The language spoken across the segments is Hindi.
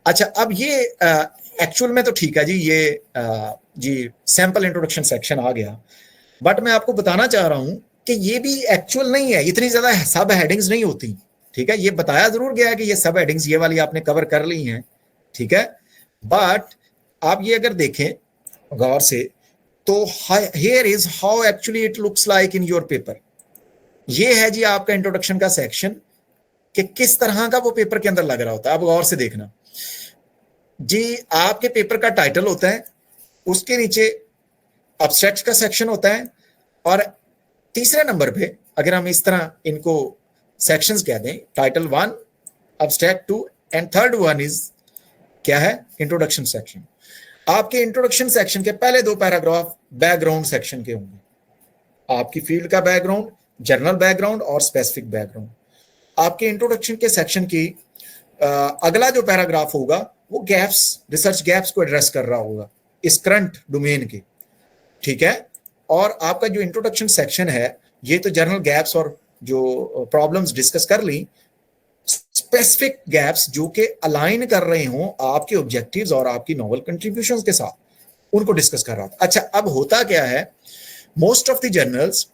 अच्छा, अब ये एक्चुअल में तो ठीक है जी, ये जी सैंपल इंट्रोडक्शन सेक्शन आ गया, बट मैं आपको बताना चाह रहा हूं कि ये भी एक्चुअल नहीं है, इतनी ज्यादा सब हेडिंग्स नहीं होती। ठीक है, ये बताया जरूर गया है कि ये सब हेडिंग्स ये वाली आपने कवर कर ली हैं, ठीक है, बट आप ये अगर देखें गौर से तो here is how actually it looks like in your paper. ये है जी आपका इंट्रोडक्शन का सेक्शन कि किस तरह का वो पेपर के अंदर लग रहा होता है। आप गौर से देखना जी, आपके पेपर का टाइटल होता है, उसके नीचे अब्स्ट्रैक्ट का सेक्शन होता है, और तीसरे नंबर पे अगर हम इस तरह इनको सेक्शंस कह दें, title 1, abstract 2 and third one is क्या है, इंट्रोडक्शन सेक्शन। आपके इंट्रोडक्शन सेक्शन के पहले 2 पैराग्राफ बैकग्राउंड सेक्शन के होंगे, आपकी फील्ड का बैकग्राउंड, जनरल बैकग्राउंड और स्पेसिफिक बैकग्राउंड। आपके इंट्रोडक्शन के सेक्शन की अगला जो पैराग्राफ होगा वो गैप्स, रिसर्च गैप्स को एड्रेस कर रहा होगा इस करंट डोमेन के, ठीक है। और आपका जो इंट्रोडक्शन सेक्शन है ये तो जनरल गैप्स और जो प्रॉब्लम्स डिस्कस कर ली, स्पेसिफिक गैप्स जो कि अलाइन कर रहे हों आपके ऑब्जेक्टिव्स और आपकी नोवेल कंट्रीब्यूशंस के साथ, उनको डिस्कस कर रहा था। अच्छा, अब होता क्या है, मोस्ट ऑफ द जर्नल्स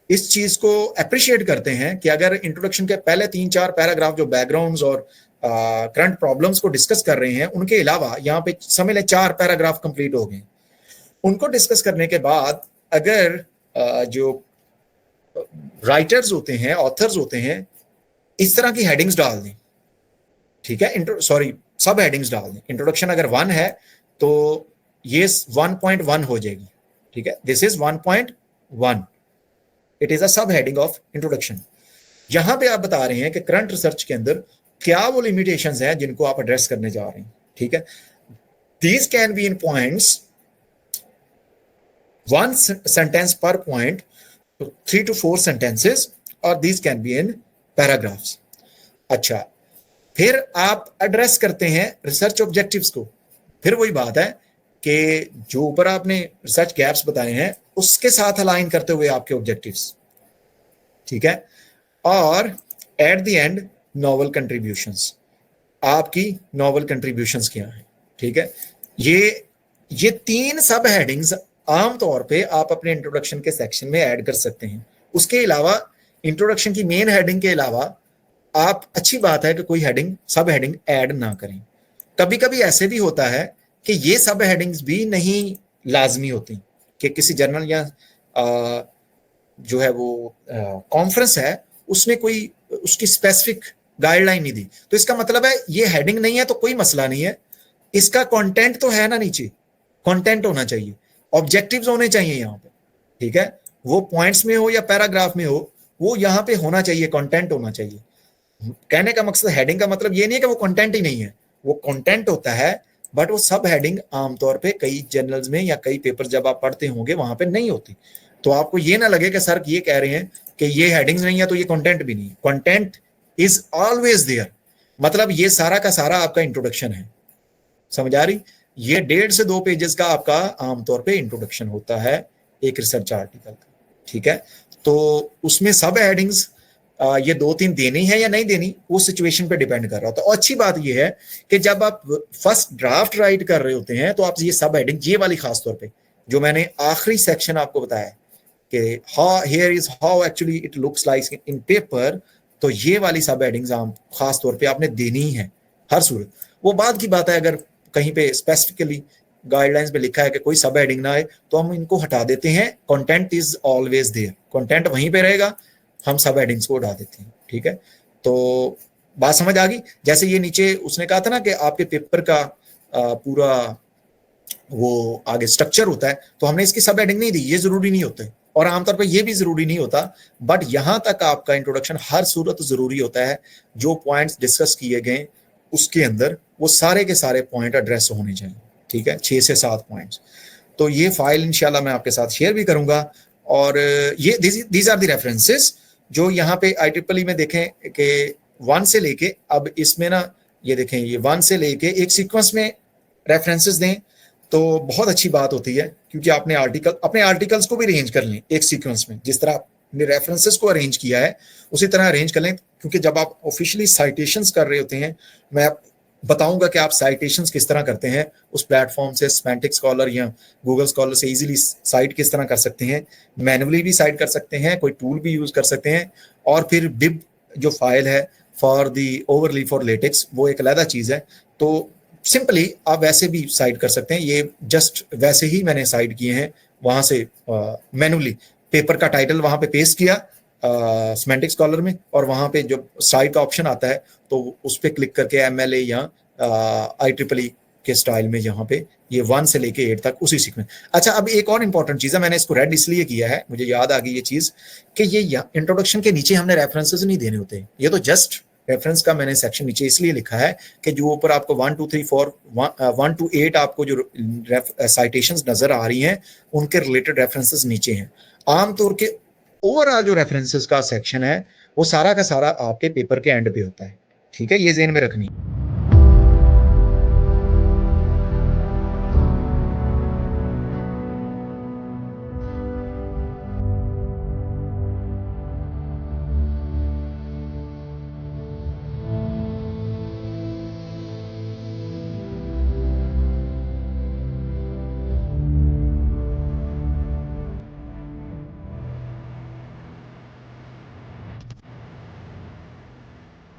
इस चीज को अप्रिशिएट करते हैं कि अगर इंट्रोडक्शन के पहले 3-4 पैराग्राफ जो बैकग्राउंड्स और करंट प्रॉब्लम्स को डिस्कस कर रहे हैं, उनके अलावा यहाँ पे समझ लें 4 पैराग्राफ कंप्लीट हो गए, उनको डिस्कस करने के बाद अगर जो राइटर्स होते हैं, ऑथर्स होते हैं, इस तरह की हेडिंग्स डाल दें, ठीक है, सॉरी सब हेडिंग्स डाल दें। इंट्रोडक्शन अगर 1 है तो ये 1.1 हो जाएगी, ठीक है, this is 1.1, it is a सब हेडिंग ऑफ इंट्रोडक्शन। यहां पे आप बता रहे हैं कि करंट रिसर्च के अंदर क्या वो लिमिटेशंस हैं जिनको आप एड्रेस करने जा रहे हैं, ठीक है। These can be in points, 1 sentence per point, 3 to 4 sentences, और these can be in paragraphs। अच्छा, फिर आप एड्रेस करते हैं रिसर्च ऑब्जेक्टिव्स को। फिर वही बात है कि जो ऊपर आपने रिसर्च गैप्स बताए हैं उसके साथ अलाइन करते हुए आपके ऑब्जेक्टिव्स, ठीक है। और at the end novel contributions, आपकी नोवेल कंट्रीब्यूशंस क्या है, ठीक है। ये 3 सब हेडिंग्स आमतौर पे आप अपने इंट्रोडक्शन के सेक्शन में ऐड कर सकते हैं। उसके अलावा इंट्रोडक्शन की मेन हेडिंग के अलावा आप, अच्छी बात है कि कोई हेडिंग, सब हेडिंग ऐड ना करें। कभी कभी ऐसे भी होता है कि ये सब हेडिंग्स भी नहीं लाजमी होती, कि किसी जर्नल या जो है वो कॉन्फ्रेंस है उसने कोई उसकी स्पेसिफिक गाइडलाइन नहीं दी, तो इसका मतलब है ये हेडिंग नहीं है तो कोई मसला नहीं है, इसका कंटेंट तो है ना, नीचे कंटेंट होना चाहिए, ऑब्जेक्टिव्स होने चाहिए यहाँ पे, ठीक है। वो पॉइंट्स में हो या पैराग्राफ में हो, वो यहाँ पे होना चाहिए, कंटेंट होना चाहिए। कहने का मकसद, हेडिंग का मतलब ये नहीं है कि वो कंटेंट ही नहीं है, वो कंटेंट होता है, बट वो सब हेडिंग आमतौर पे कई जर्नल्स में या कई पेपर जब आप पढ़ते होंगे वहां पे नहीं होती। तो आपको ये ना लगे कि सर ये कह रहे हैं कि ये हेडिंग्स नहीं है तो ये कंटेंट भी नहीं, कंटेंट इज ऑलवेज देयर। मतलब ये सारा का सारा आपका इंट्रोडक्शन है, समझ आ रही। ये 1.5 से 2 पेजेस का आपका आमतौर पे इंट्रोडक्शन होता है एक रिसर्च आर्टिकल का, ठीक है। तो उसमें सब हेडिंग्स ये 2-3 देनी है या नहीं देनी, वो सिचुएशन पे डिपेंड कर रहा होता है। और अच्छी बात ये है कि जब आप फर्स्ट ड्राफ्ट राइट कर रहे होते हैं तो आप ये सब हेडिंग, ये वाली खास तौर पे जो मैंने आखिरी सेक्शन आपको बताया कि here is how actually it looks like in paper, तो ये वाली सब हेडिंग्स आप खास तौर पे आपने देनी ही है हर सूरत। वो बाद की बात है, अगर कहीं पे स्पेसिफिकली गाइडलाइंस में लिखा है कि कोई सब हेडिंग ना आए तो हम इनको हटा देते हैं, content is always there, content वहीं पे रहेगा, हम सब हेडिंग्स को हटा देते हैं, ठीक है। तो बात समझ आ गई। जैसे ये नीचे उसने कहा था ना कि आपके पेपर का पूरा वो आगे स्ट्रक्चर होता है, तो हमने इसकी सब हेडिंग नहीं दी, ये जरूरी नहीं होता है, और आमतौर पर ये भी जरूरी नहीं होता, बट यहां तक आपका इंट्रोडक्शन हर सूरत जरूरी होता है। जो पॉइंट्स डिस्कस किए गए उसके अंदर वो सारे के सारे पॉइंट एड्रेस होने चाहिए, ठीक है, 6 से 7 पॉइंट्स। तो ये फाइल इंशाल्लाह मैं आपके साथ शेयर भी करूंगा, और ये दीज आर द रेफरेंसेस जो यहाँ पे IEEE में देखें कि 1 से लेके, अब इसमें ना ये देखें, ये 1 से लेके एक सीक्वेंस में रेफरेंसेस दें तो बहुत अच्छी बात होती है, क्योंकि आपने अपने आर्टिकल्स को भी अरेंज कर लें एक सीक्वेंस में, जिस तरह आपने रेफरेंसेस को अरेंज किया है उसी तरह अरेंज कर लें, क्योंकि जब आप ऑफिशियली साइटेशंस कर रहे होते हैं, मैं बताऊंगा कि आप साइटेशंस किस तरह करते हैं उस प्लेटफॉर्म से, सिमेंटिक स्कॉलर या गूगल स्कॉलर से इजीली साइट किस तरह कर सकते हैं, मैनुअली भी साइट कर सकते हैं, कोई टूल भी यूज कर सकते हैं, और फिर बिब जो फाइल है for the overly for latex वो एक अलग चीज है। तो सिंपली आप वैसे भी साइट कर सकते हैं, ये जस्ट वैसे ही मैंने साइट किए हैं, वहां से मैनुअली पेपर का टाइटल वहां पे पेस्ट किया सिमेंटिक स्कॉलर में, और वहां पे जो साइट का ऑप्शन आता है तो उस पर क्लिक करके MLA या IEEE के स्टाइल में यहाँ पे ये 1 से लेके 8 तक उसी सीक्वेंस। अच्छा, अब एक और इंपॉर्टेंट चीज है, मैंने इसको रेड इसलिए किया है, मुझे याद आ गई ये चीज कि ये इंट्रोडक्शन के नीचे हमने रेफरेंसेस नहीं देने होते, ये तो जस्ट रेफरेंस का मैंने सेक्शन नीचे इसलिए लिखा है कि जो ऊपर आपको 1 2 3 4 1 to 8 आपको जो साइटेशंस नजर आ रही हैं उनके रिलेटेड रेफरेंसेस नीचे हैं। आमतौर के ओवरऑल जो रेफरेंसेस का सेक्शन है वो सारा का सारा आपके पेपर के एंड पे होता है, ठीक है, ये ज़हन में रखनी।